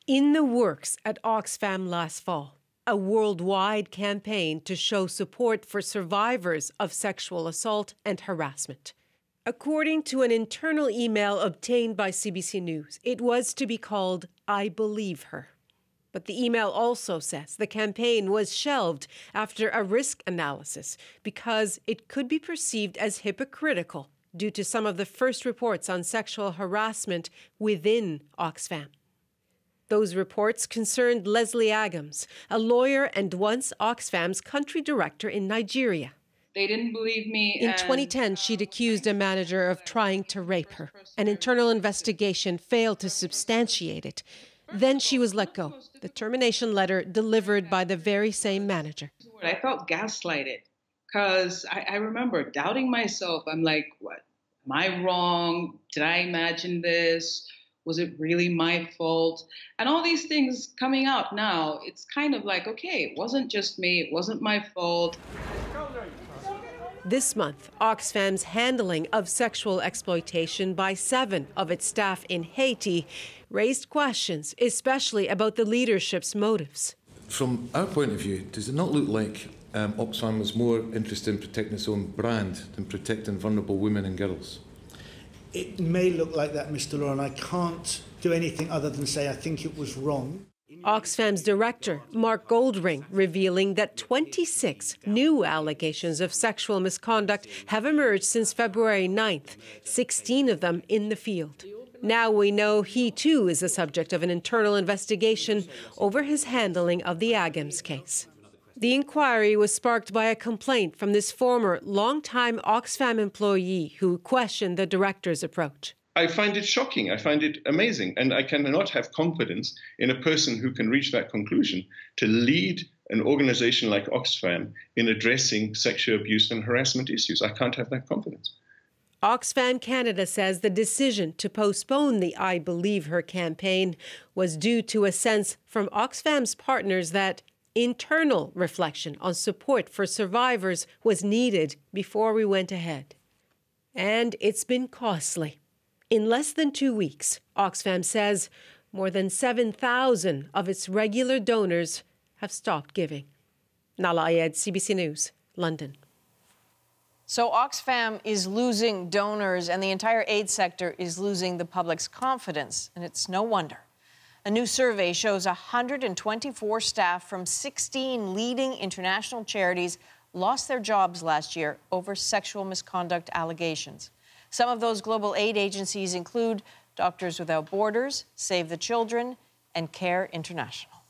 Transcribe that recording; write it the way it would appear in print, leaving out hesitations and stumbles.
In the works at Oxfam last fall, a worldwide campaign to show support for survivors of sexual assault and harassment. According to an internal email obtained by CBC News, it was to be called I Believe Her. But the email also says the campaign was shelved after a risk analysis because it could be perceived as hypocritical due to some of the first reports on sexual harassment within Oxfam. Those reports concerned Leslie Agams, a lawyer and once Oxfam's country director in Nigeria. They didn't believe me. In 2010, she'd accused a manager of trying to rape her. An internal investigation failed to substantiate it. Then she was let go. The termination letter delivered by the very same manager. I felt gaslighted because I remember doubting myself. I'm like, what? Am I wrong? Did I imagine this? Was it really my fault? And all these things coming out now, it's kind of like, okay, it wasn't just me. It wasn't my fault. This month, Oxfam's handling of sexual exploitation by 7 of its staff in Haiti raised questions, especially about the leadership's motives. From our point of view, does it not look like Oxfam was more interested in protecting its own brand than protecting vulnerable women and girls? It may look like that, Mr. Law, and I can't do anything other than say I think it was wrong. Oxfam's director, Mark Goldring, revealing that 26 new allegations of sexual misconduct have emerged since February 9th, 16 of them in the field. Now we know he, too, is the subject of an internal investigation over his handling of the Agams case. The inquiry was sparked by a complaint from this former, long-time Oxfam employee who questioned the director's approach. I find it shocking. I find it amazing. And I cannot have confidence in a person who can reach that conclusion to lead an organization like Oxfam in addressing sexual abuse and harassment issues. I can't have that confidence. Oxfam Canada says the decision to postpone the I Believe Her campaign was due to a sense from Oxfam's partners that internal reflection on support for survivors was needed before we went ahead. And it's been costly. In less than 2 weeks, Oxfam says more than 7,000 of its regular donors have stopped giving. Nala Ayed, CBC News, London. So Oxfam is losing donors and the entire aid sector is losing the public's confidence, and it's no wonder. A new survey shows 124 staff from 16 leading international charities lost their jobs last year over sexual misconduct allegations. Some of those global aid agencies include Doctors Without Borders, Save the Children, and Care International.